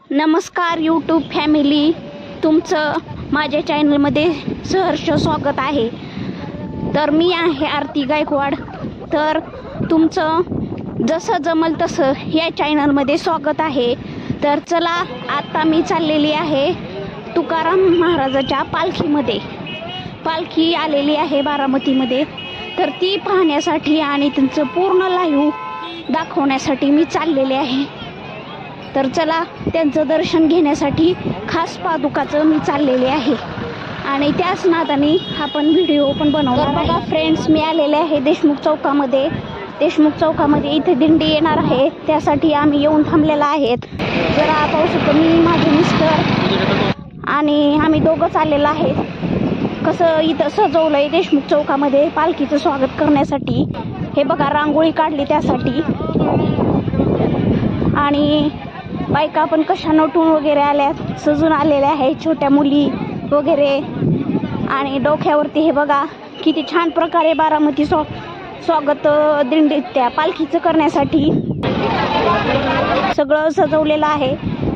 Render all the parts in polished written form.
नमस्कार YouTube family, तुमचं माझ्या चॅनलमध्ये सहर्ष स्वागत आहे। तर मी आहे आरती गायकवाड। तर तुमचं जसं जमल तसं या चॅनलमध्ये स्वागत आहे। तर चला, आता मी चाललेली आहे तुकाराम महाराजाच्या पालखीमध्ये। पालखी आलेली आहे बारामतीमध्ये, तर ती पाहण्यासाठी आणि त्यांचं पूर्ण लाईव्ह दाखवण्यासाठी मी चाललेले आहे। तर चला, त्यांचं दर्शन घेण्यासाठी खास पादुकाचं मी चाललेले आहे आणि त्याच नादाने आपण व्हिडिओ पण बनवणार आहे। बघा फ्रेंड्स, मी आलेले आहे देशमुख चौकामध्ये। देशमुख चौकामध्ये इथे दिंडी येणार आहे, त्यासाठी आम्ही येऊन थांबलेला आहेत। जरा पाहू शकतो, मी माझे मिस्टर आणि आम्ही दोघं चाललेलं आहेत। कसं इथं सजवलंय देशमुख चौकामध्ये पालखीचं स्वागत करण्यासाठी। हे बघा, रांगोळी काढली त्यासाठी आणि बायका पण कशा नटून वगैरे आल्यात, सजून आलेल्या आहेत, छोट्या मुली वगैरे। आणि डोक्यावरती हे बघा किती छान प्रकारे बारामती स्वागत दिंडीत त्या पालखीचं करण्यासाठी सगळं सजवलेलं आहे।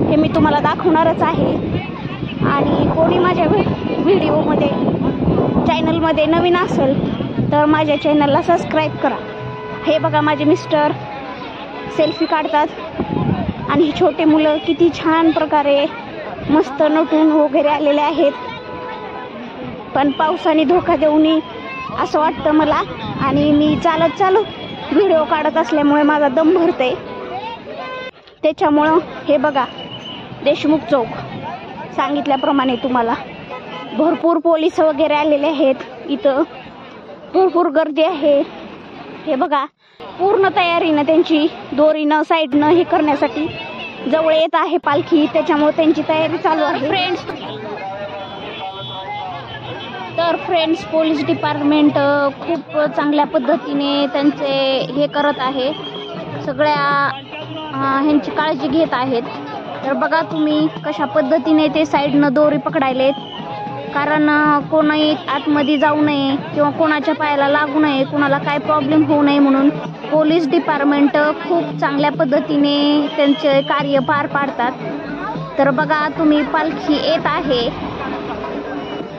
हे मी तुम्हाला दाखवणारच आहे। आणि कोणी माझ्या व्हिडिओमध्ये चॅनलमध्ये नवीन असेल तर माझ्या चॅनलला सबस्क्राईब करा। हे बघा, माझे मिस्टर सेल्फी काढतात आणि ही छोटे मुलं किती छान प्रकारे मस्त नटून वगैरे आलेले आहेत। पण पावसाने धोका देऊ नये असं वाटतं मला, आणि मी चालत व्हिडिओ काढत असल्यामुळे माझा दम भरते, त्याच्यामुळं हे बघा देशमुख चौक सांगितल्याप्रमाणे तुम्हाला भरपूर पोलीस वगैरे आलेले आहेत। इथं भरपूर गर्दी आहे। हे बघा, पूर्ण तयारीनं त्यांची दोरीनं साईडनं हे करण्यासाठी जवळ येत आहे पालखी, त्याच्यामुळे त्यांची तयारी चालू आहे। फ्रेंड्स पोलीस डिपार्टमेंट खूप चांगल्या पद्धतीने त्यांचे हे करत आहे, सगळ्या ह्यांची काळजी घेत आहेत। तर बघा तुम्ही कशा पद्धतीने ते साईडनं दोरी पकडायलेत, कारण कोणी आतमध्ये जाऊ नये किंवा कोणाच्या पायाला लागू नये, कोणाला काय प्रॉब्लेम होऊ नये म्हणून पोलीस डिपार्टमेंट खूप चांगल्या पद्धतीने त्यांचे कार्य पार पाडतात। तर बघा तुम्ही, पालखी येत आहे।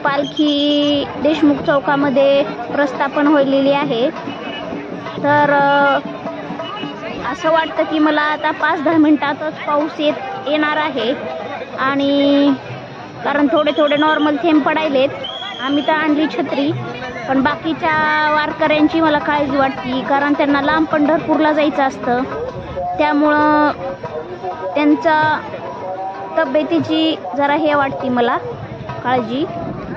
पालखी देशमुख चौकामध्ये प्रस्थापन व्हायलेली आहे। तर असं वाटतं की मला आता 5-10 मिनिटातच पाऊस येणार आहे, आणि कारण थोडे नॉर्मल थेंब पडायलेत। आम्ही तर आणली छत्री, पण बाकीच्या वारकऱ्यांची मला काळजी वाटते, कारण त्यांना लांब पंढरपूरला जायचं असतं, त्यामुळं त्यांचा तब्येतीची जरा हे वाटते मला काळजी।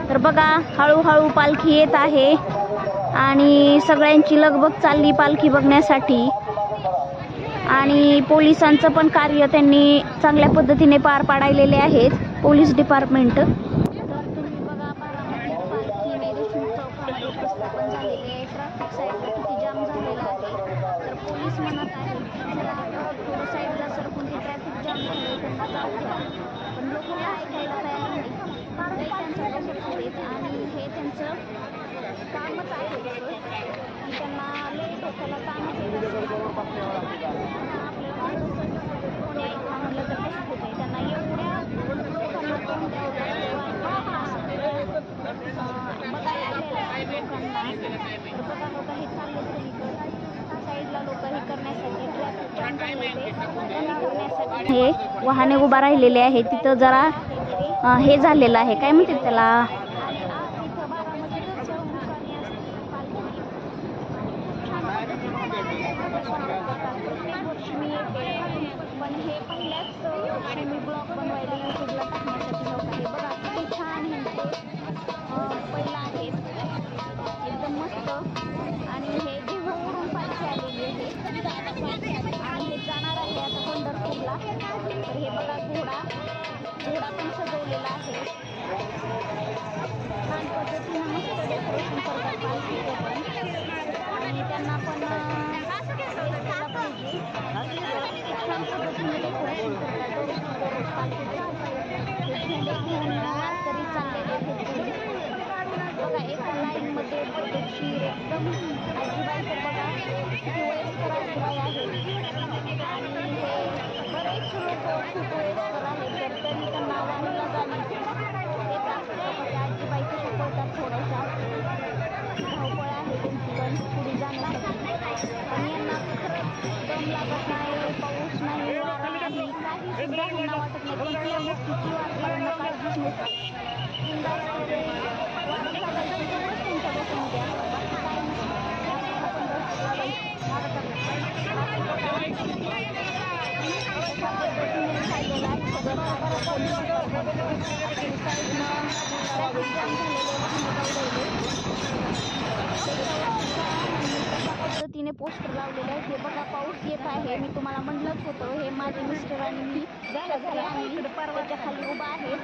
तर बघा, हळूहळू पालखी येत आहे आणि सगळ्यांची लगबग चालली पालखी बघण्यासाठी, आणि पोलिसांचं पण कार्य त्यांनी चांगल्या पद्धतीने पार पाडलेले आहेत पोलीस डिपार्टमेंट। तर तुम्ही बघा, बारामती पालखीने देशमुख चौकामध्ये प्रस्थापन झालेले आहे। ट्रॅफिक साईडला किती जाम झालेला आहे, तर पोलीस म्हणत आहे चला थोडं साईडला सरकून ते ट्रॅफिक जाम झाले त्यांना जाऊ द्या, पण लोक ऐकायला तयार नाही, त्यांचा डोक्यात आहेत। आणि हे त्यांचं कामच आहे तसं की त्यांना लई डोक्याला ताणच येत असतं। कोणी ऐका म्हणलं तर कसं होतंय, त्यांना एवढ्या लोकांना तोंड द्यावं बघायला आलेलं आहे लोकांना। तर बघा लोक हे चालले सगळीकडे साईडला, लोक हे करण्यासाठी ट्रॅफिक जाम झाले ते कमी करण्यासाठी हे वाहने उभा राहिलेले आहे। तिथं जरा हे झालेलं आहे, काय म्हणतात त्याला, पण हे पहिल्याच वर्षी मी ब्लॉग बनवायला यूट्यूबला टाकण्यासाठी नव्हता। हे बघा किती छान पहिला आहे, एकदम मस्त। आणि हे देहूवरून पालखी आलेली आहे आणि हे जाणार आहे आता पंढरपूरला। तर हे बघा, घोडा पण सजवलेला आहे, छान पद्धतीनं मस्त डेकोरेशन करतात पालखीचं पण, आणि त्यांना पण केलं पाहिजे, छान पद्धतीने डेकोरेशन करतात झेंडे घेऊन तरी चाललेले आहेत। बघा एका लाईनमध्ये पद्धतशीर एकदम आजीबाई, तर बघा वयस्कर आजीबाई आहेत, आणि हे बरेच लोक खूप वयस्कर आहेत। सुद्धा ह्यांना वाटत नाही, कोणत्याही गोष्टीची वारकऱ्यांना काळजीच नसते. बिनधास्तपणे वारी चालायची तेवढंच त्यांच्या डोक्यामध्ये असतं, बाकी काय नसतं. कशा पद्धतीने खाल्लेलं आहे सगळं ट्रॅफिक पोलीस करतात. आपली साईडनं ट्रॅफिक जाम झालेले वाहनं लावलेले, कशा पद्धतीने पोस्टर लावलेले आहेत. हे बघा पाऊस येत आहे. मी तुम्हाला म्हणलंच होतं, हे माझे मिस्टर आणि मी छत्री आणि त्याच्या खाली उभा आहे.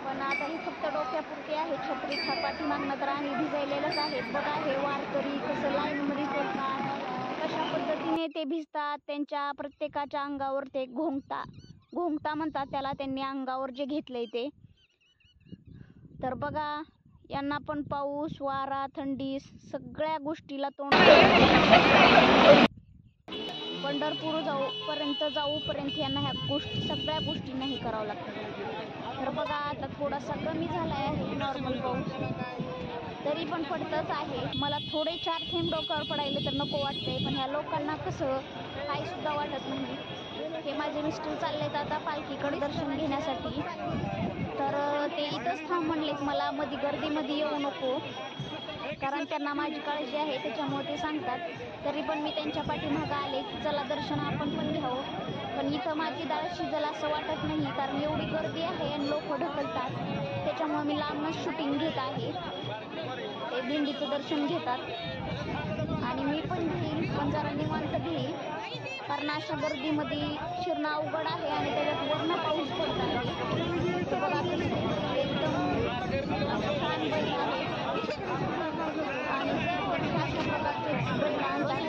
पण आता ही फक्त डोक्यापुरती आहे छत्री. पाठीमागनं तर आम्ही भिजलेलंच आहेत. बघा हे वारकरी कसं लाईनमध्ये चालतात, कशा पद्धतीने ते भिजतात. त्यांच्या प्रत्येकाच्या अंगावर ते घोंगता म्हणतात त्याला, त्यांनी अंगावर जे घेतलंय ते. तर बघा यांना पण पाऊस वारा थंडी सगळ्या गोष्टीला तोंड पंढरपूर जाऊपर्यंत यांना ह्या सगळ्या गोष्टी नाही करावं लागतात. तर बघा आता थोडासा कमी झाला आहे नॉर्मल पाऊस, तरी पण पडतच आहे. मला थोडे 4 थेंब डोक्यावर पडायले तर नको वाटतंय, पण ह्या लोकांना कसं काही सुद्धा वाटत नाही. हे माझे मिस्टर चाललेत आता पालखीकडे दर्शन घेण्यासाठी. तर ते इथंच थांब म्हणलेत मला, मध्ये गर्दीमध्ये येऊ नको, कारण त्यांना माझी काळजी आहे त्याच्यामुळे ते सांगतात. तरी पण मी त्यांच्या पाठीमागं आले की चला दर्शन आपण पण घ्यावं. पण इथं माझी डाळ शिजल असं वाटत नाही, कारण एवढी गर्दी आहे आणि लोक ढकलतात. त्याच्यामुळे मी लांबनच शूटिंग घेत आहे. ते दिंडीचं दर्शन घेतात आणि मी पण घेईल, पण जरा निवांत घेईल, कारण अशा गर्दीमध्ये शिरणं अवघड आहे आणि त्याच्यात वरनं पाऊस पडत आहे. तर बघा एकदम छान बैल आहे आणि दरवर्षी अशा प्रकारचे बैल आणतात.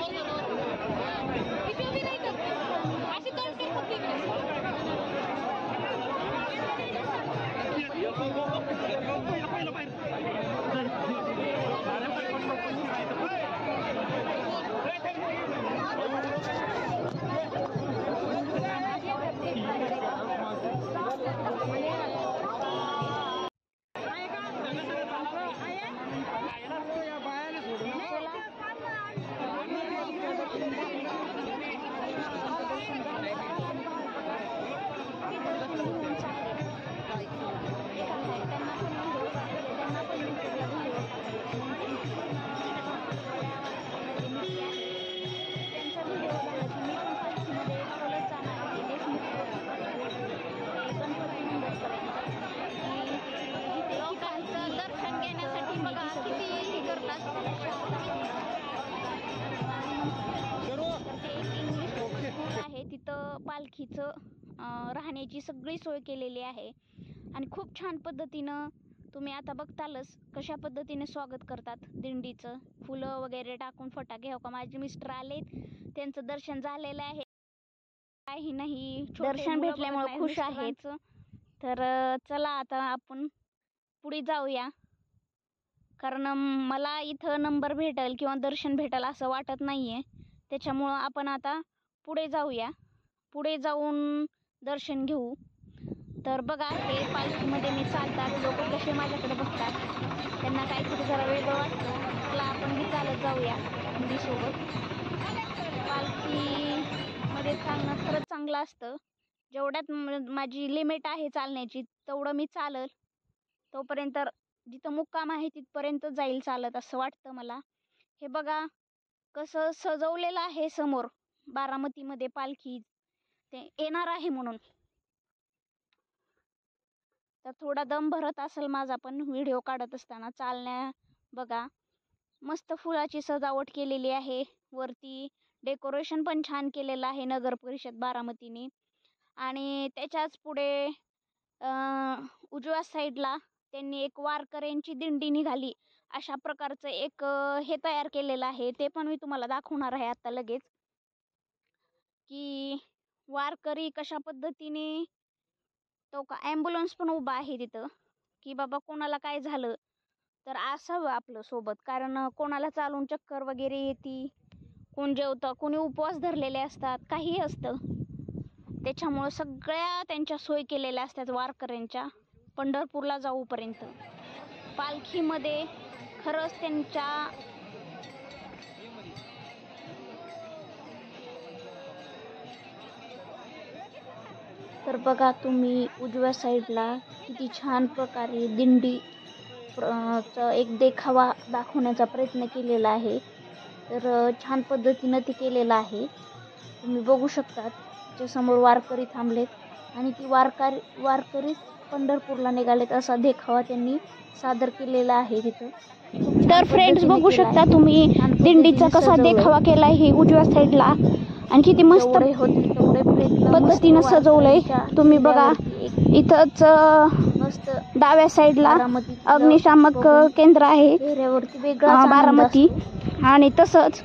तिथं पालखीचं राहण्याची सगळी सोय केलेली आहे आणि खूप छान पद्धतीनं तुम्ही आता बघतालच कशा पद्धतीने स्वागत करतात दिंडीचं. फुलं वगैरे टाकून फटाके. हो का माझे मिस्टर आलेत, त्यांचं दर्शन झालेलं आहे. काही नाही, दर्शन भेटल्यामुळे खुश आहेत. तर चला आता आपण पुढे जाऊया, कारण मला इथं नंबर भेटेल किंवा दर्शन भेटेल असं वाटत नाहीये. त्याच्यामुळं आपण आता पुढे जाऊया, पुढे जाऊन दर्शन घेऊ. तर बघा हे पालखीमध्ये मी चालतात, लोक कसे माझ्याकडे बघतात, त्यांना काहीतरी जरा वेगळं वाटतं. चला आपण बी चालत जाऊया दिंडीसोबत. पालखीमध्ये चालणं खरंच चांगलं असतं. जेवढ्यात माझी लिमिट आहे चालण्याची तेवढं मी चालल, तोपर्यंत जिथं मुक्काम आहे तिथपर्यंत जाईल चालत असं वाटतं मला. हे बघा कसं सजवलेलं आहे समोर बारामतीमध्ये पालखी ते येणार आहे म्हणून. तर थोडा दम भरत असेल माझा पण व्हिडिओ काढत असताना. चालण्या बघा मस्त फुलाची सजावट केलेली आहे, वरती डेकोरेशन पण छान केलेलं आहे नगर परिषद बारामतीने. आणि त्याच्याच पुढे उजव्या साईडला त्यांनी एक वारकऱ्यांची दिंडी निघाली अशा प्रकारचं एक हे तयार केलेलं आहे. ते पण मी तुम्हाला दाखवणार आहे आता लगेच, की वारकरी कशा पद्धतीने. तो का ॲम्ब्युलन्स पण उभा आहे तिथं, की बाबा कोणाला काय झालं तर असावं आपलं सोबत, कारण कोणाला चालून चक्कर वगैरे येते, कोण जेवतं, कोणी उपवास धरलेले असतात, काहीही असतं. त्याच्यामुळं सगळ्या त्यांच्या सोय केलेल्या असतात वारकऱ्यांच्या पंढरपूरला जाऊपर्यंत. पालखीमध्ये खरंच त्यांच्या तर बघा तुम्ही उजव्या साईडला किती छान प्रकारे दिंडी चा एक देखावा दाखवण्याचा प्रयत्न केलेला आहे. तर छान पद्धतीनं ते केलेलं आहे. तुम्ही बघू शकता त्याच्यासमोर वारकरी थांबलेत आणि ती वारकरी पंढरपूरला निघालेत असा देखावा त्यांनी सादर केलेला आहे तिथं. तर फ्रेंड्स बघू शकता तुम्ही दिंडीचा कसा देखावा केला आहे उजव्या साईडला आणि किती मस्त पद्धतीनं सजवलंय. तुम्ही बघा इथंच मस्त डाव्या साईडला अग्निशामक केंद्र आहे बारामती आणि तसंच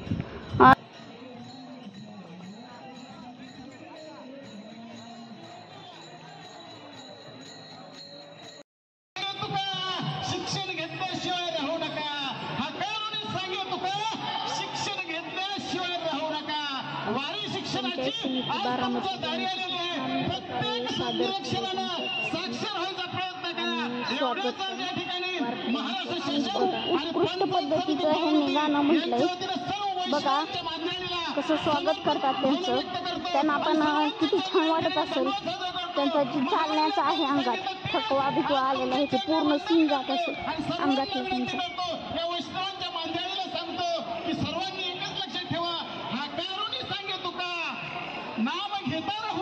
शिक्षण घेतल्याशिवाय राहू नका. हा कारूनी सांगे तुका शिक्षण घेतल्याशिवाय राहू नका. वारी शिक्षणाची आज तुमच्या दारी आलेली आहे. प्रत्येक निरीक्षणाला साक्षर व्हायचा प्रयत्न करा. एवढंच या ठिकाणी महाराष्ट्र शासन उत्कृष्ट पद्धतीचं हे गाणं म्हटलंय. बघा कसं स्वागत करतात त्यांना पण किती छान वाटत असेल. त्यांचा जी चालण्याचा आहे अंगात थकवा बिकवा आलेला आहे ते पूर्ण सीन जात असेल अंगातलं त्यांचं. या वैष्णवांच्या मांदियाळीला सांगतो की सर्वांनी एकच लक्षात ठेवा. हा कारूनी सांगे तुका नाम घेता राहू.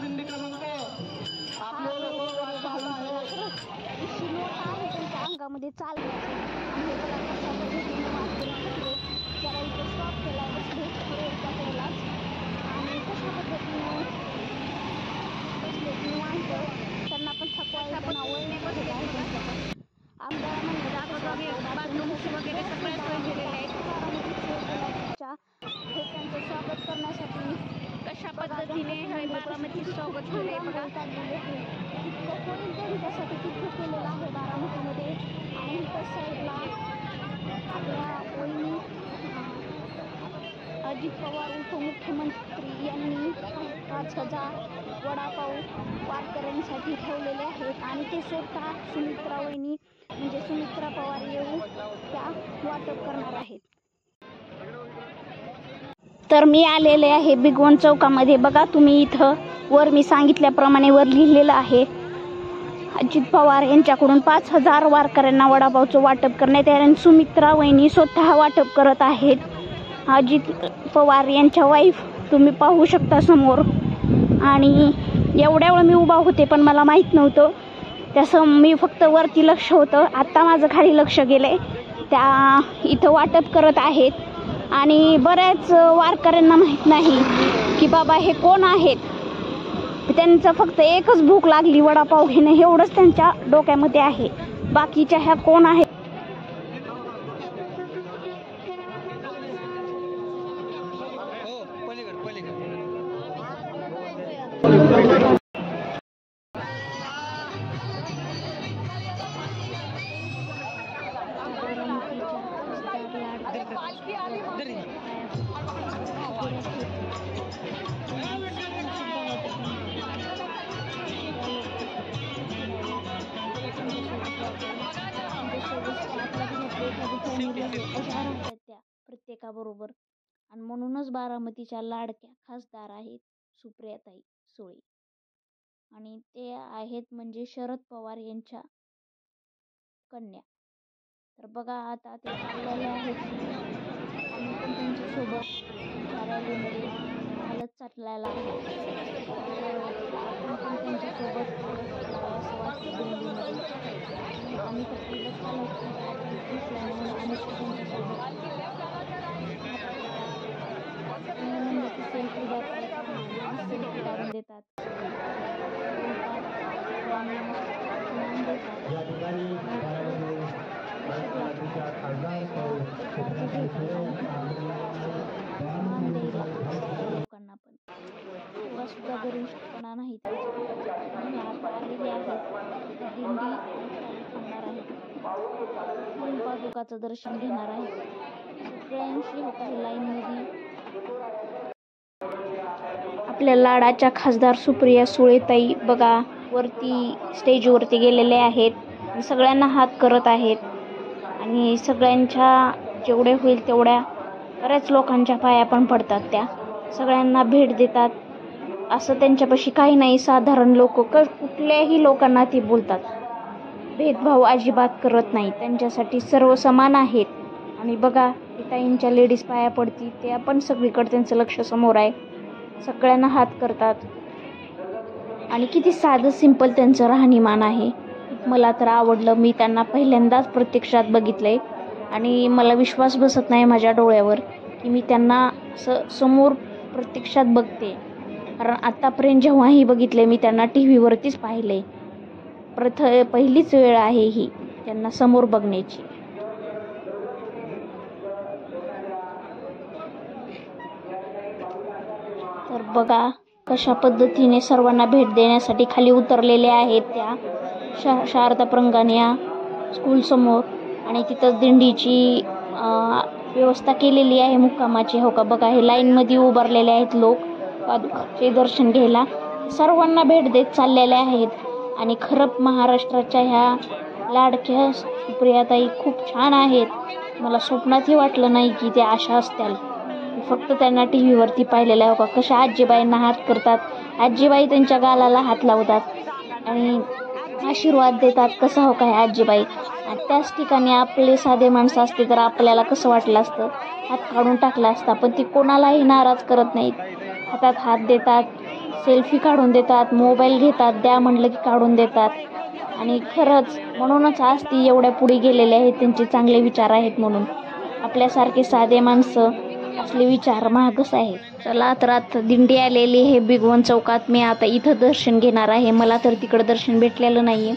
दिंडी क्रमांक अंगामध्ये चाल त्यांना पण थकवा त्यांचं स्वागत करण्यासाठी कशा पद्धतीने बारामती स्वागत केलंय बघा. त्यांच्यासाठी तिथे केलेलं आहे बारामतीमध्ये आणि इतर साईडला आपल्या वहिनी अजित पवार उपमुख्यमंत्री यांनी 5,000 वडापाव वारकऱ्यांसाठी ठेवलेले आहेत आणि ते स्वतः सुमित्रा वहिनी म्हणजे सुमित्रा पवार येऊन त्या वाटप करणार आहेत. तर मी आलेले आहे भिगवण चौकामध्ये. बघा तुम्ही इथं वर मी सांगितल्याप्रमाणे वर लिहिलेलं आहे अजित पवार यांच्याकडून 5,000 वारकऱ्यांना वडापावचं वाटप करण्यात येईल आणि सुमित्रा वहिनी स्वतः वाटप करत आहेत. अजित पवार यांच्या वाईफ तुम्ही पाहू शकता समोर. आणि एवढ्या वेळ मी उभा होते पण मला माहीत नव्हतं त्याचं मी फक्त वरती लक्ष होतं. आत्ता माझं खाली लक्ष गेलंय त्या इथं वाटप करत आहेत आणि बऱ्याच वारकऱ्यांना माहीत नाही की बाबा हे कोण आहेत. त्यांचं फक्त एकच भूक लागली वडापाव घेणं एवढंच त्यांच्या डोक्यामध्ये आहे. बाकीच्या ह्या कोण आहेत त्या प्रत्येकाबरोबर. आणि म्हणूनच बारामतीच्या लाडक्या खासदार आहेत सुप्रियाताई सुळे आणि ते आहेत म्हणजे शरद पवार यांच्या कन्या. तर बघा आता ते चाललेले आहेत आम्ही पण त्यांच्यासोबत रॅलीमध्ये हालत चाललेला आहे. आपण पण त्यांच्यासोबत असं वाटतं दिंडीमध्ये. आम्ही तर पहिलं चालत नसल्यामुळे आम्ही त्यांच्यासोबत सेल्फी सेल्फी काढून देतात. लोकांना पण थोडा सुद्धा गरिष्ठपणा नाही. आता आलेले आहेत दिंडी थांबणार आहे. पादुकाचं दर्शन घेणार आहे. सगळ्यांशी काही लाईन मध्ये आपल्या लाडाच्या खासदार सुप्रिया सुळेताई बघा वरती स्टेजवरती गेलेले आहेत आणि सगळ्यांना हात करत आहेत आणि सगळ्यांच्या जेवढे होईल तेवढ्या बऱ्याच लोकांच्या पाया पण पडतात, त्या सगळ्यांना भेट देतात. असं त्यांच्यापाशी काही नाही, साधारण लोक कुठल्याही लोकांना ते बोलतात, भेदभाव अजिबात करत नाही, त्यांच्यासाठी सर्व समान आहेत. आणि बघा ताईंच्या लेडीज पाया पडती, ते आपण सगळीकडे त्यांचं लक्ष समोर आहे, सगळ्यांना हात करतात आणि किती साधं सिंपल त्यांचं राहणीमान आहे. मला तर आवडलं, मी त्यांना पहिल्यांदाच प्रत्यक्षात बघितलंय आणि मला विश्वास बसत नाही माझ्या डोळ्यावर की मी त्यांना असं समोर प्रत्यक्षात बघते. कारण आतापर्यंत जेव्हाही बघितले मी त्यांना टी व्हीवरतीच पाहिले, पहिलीच वेळ आहे ही त्यांना समोर बघण्याची. तर बघा कशा पद्धतीने सर्वांना भेट देण्यासाठी खाली उतरलेल्या आहेत त्या शारदा प्रंगाने स्कूल समोर आणि तिथं दिंडीची व्यवस्था केलेली आहे मुक्कामाची. हो का, बघा हे लाईनमध्ये उभारलेले आहेत लोक पादुकाचे दर्शन घ्यायला, सर्वांना भेट देत चाललेले आहेत. आणि खरंच महाराष्ट्राच्या ह्या लाडक्या सुप्रियाताई खूप छान आहेत. मला स्वप्नातही वाटलं नाही की त्या अशा असतील, फक्त त्यांना टी व्हीवरती पाहिलेलं आहे. हो का, कशा आजीबाईंना हात करतात, आजीबाई त्यांच्या गालाला हात लावतात आणि आशीर्वाद देतात. कसं हो काय आजीबाई, आणि त्याच ठिकाणी आपले साधे माणसं असते तर आपल्याला कसं वाटलं असतं, हात काढून टाकला असता. पण ती कोणालाही नाराज करत नाहीत, हातात हात देतात, सेल्फी काढून देतात, मोबाईल घेतात, द्या म्हटलं की काढून देतात. आणि खरंच म्हणूनच आज ती एवढ्या पुढे गेलेले आहेत, त्यांचे चांगले विचार आहेत म्हणून. आपल्यासारखे साधे माणसं असले विचार महागच आहे. चला तर आता दिंडी आलेली आहे भिगवण चौकात, मी आता इथं दर्शन घेणार आहे. मला तर तिकडं दर्शन भेटलेलं नाहीये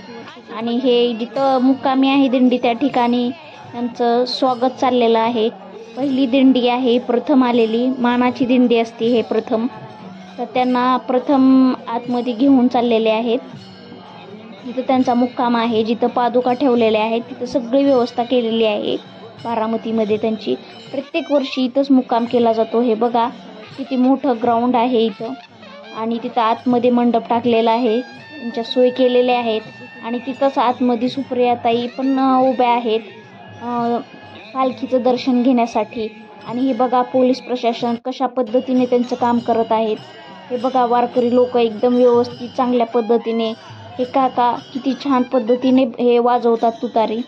आणि हे जिथं मुक्कामी आहे दिंडी त्या ठिकाणी त्यांचं स्वागत चाललेलं आहे. पहिली दिंडी आहे, प्रथम आलेली मानाची दिंडी असते हे प्रथम, तर त्यांना प्रथम आतमध्ये घेऊन चाललेले आहेत. जिथं त्यांचा मुक्काम आहे, जिथं पादुका ठेवलेल्या आहेत, तिथं सगळी व्यवस्था केलेली आहे. बारामतीमध्ये त्यांची प्रत्येक वर्षी इथंच मुक्काम केला जातो. हे बघा किती मोठं ग्राउंड आहे इथं आणि तिथं आतमध्ये मंडप टाकलेला आहे, त्यांच्या सोय केलेल्या आहेत. आणि तिथंच आतमध्ये सुप्रियाताई पण उभ्या आहेत पालखीचं दर्शन घेण्यासाठी. आणि हे बघा पोलीस प्रशासन कशा पद्धतीने त्यांचं काम करत आहेत. हे बघा वारकरी लोक एकदम व्यवस्थित चांगल्या पद्धतीने, हे काका किती छान पद्धतीने हे वाजवतात तुतारी.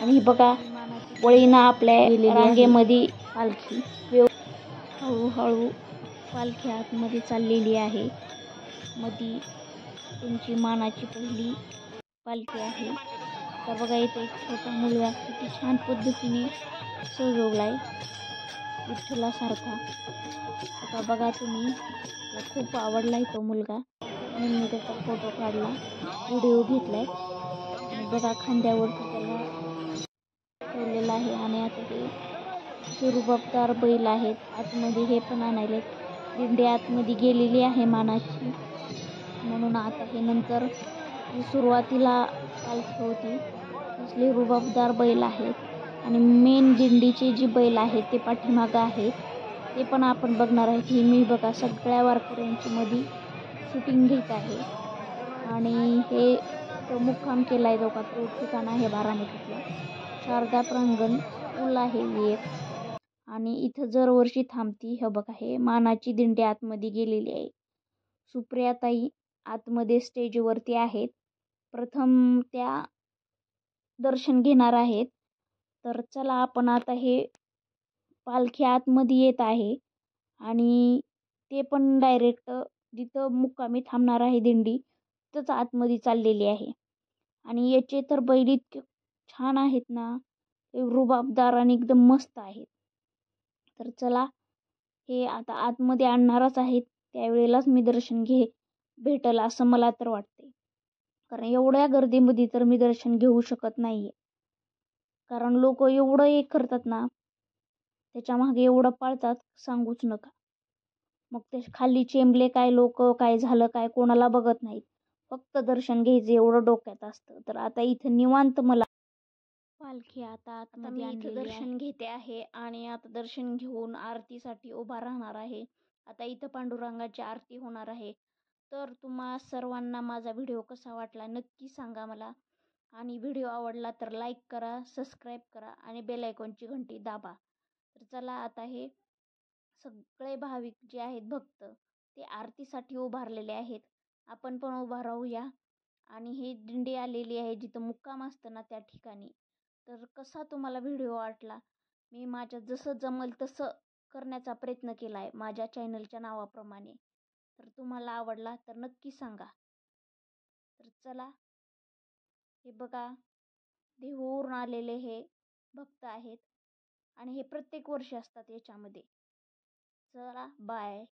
आणि हे बघा वळीनं आपल्या रांगेमध्ये पालखी हळूहळू पालखी आतमध्ये चाललेली आहे. मध्ये त्यांची मानाची पहिली पालखी आहे. तर बघा इथे एक छोटा मुलगा किती छान पद्धतीने सजवलाय विठ्ठलासारखा. आता बघा तुम्ही, मला खूप आवडलाय तो मुलगा म्हणून मी त्याचा फोटो काढला, व्हिडिओ घेतलाय. आणि बघा खांद्यावरती त्याला ठेवलेलं आहे. आणि आता हे रुबाबदार बैल आहेत आतमध्ये, हे पण आणायले. दिंडी आतमध्ये गेलेली आहे मानाची, म्हणून आता हे नंतर सुरुवातीला पालखी होती तसले रुबाबदार बैल आहेत. आणि मेन दिंडीचे जी बैल आहेत ते पाठीमागं आहेत, ते पण आपण बघणार आहेत. ही मी बघा सगळ्या वारकऱ्यांची मध्ये शूटिंग घेत आहे. आणि हे मुक्काम केला आहे का तो ठिकाण आहे बारामतीतला शारदा प्रांगण पूल आहे एक, आणि इथं दरवर्षी थांबती. हे बघा हे मानाची दिंडी आतमध्ये गेलेली आहे. सुप्रियाताई आतमध्ये स्टेजवरती आहेत, प्रथम त्या दर्शन घेणार आहेत. तर चला आपण आता हे पालखी आतमध्ये येत आहे आणि ते पण डायरेक्ट जिथं मुक्कामी थांबणार आहे दिंडी तिथंच आतमध्ये चाललेली आहे. आणि याचे तर बैल इतके छान आहेत ना, ते रुबाबदार आणि एकदम मस्त आहेत. तर चला हे आता आतमध्ये आणणारच आहेत, त्यावेळेलाच मी दर्शन भेटल असं मला तर वाटते. कारण एवढ्या गर्दीमध्ये तर मी दर्शन घेऊ शकत नाहीये, कारण लोक एवढं एक करतात ना, त्याच्या मागे एवढं पाळतात सांगूच नका. मग ते खाली चेंबले काय लोक, काय झालं काय कोणाला बघत नाहीत, फक्त दर्शन घ्यायचं एवढं डोक्यात असतं. तर आता इथं निवांत मला पालखी आता मी इथं दर्शन घेते आहे आणि आता दर्शन घेऊन आरतीसाठी उभा राहणार आहे. आता इथं पांडुरंगाची आरती होणार आहे. तर तुम्हा सर्वांना माझा व्हिडिओ कसा वाटला नक्की सांगा मला. आणि व्हिडिओ आवडला तर लाईक करा, सबस्क्राईब करा आणि बेल आयकॉनची घंटी दाबा. तर चला आता हे सगळे भाविक जे आहेत भक्त ते आरतीसाठी उभारलेले आहेत. आपण पण उभा राहूया. आणि ही दिंडी आलेली आहे जिथं मुक्काम असतं ना त्या ठिकाणी. तर कसा तुम्हाला व्हिडिओ वाटला? मी माझ्या जसं जमल तसं करण्याचा प्रयत्न केला आहे माझ्या चॅनलच्या नावाप्रमाणे. तर तुम्हाला आवडला तर नक्की सांगा. तर चला, हे बघा देहूवरून आलेले हे भक्त आहेत आणि हे प्रत्येक वर्षी असतात याच्यामध्ये. चला बाय.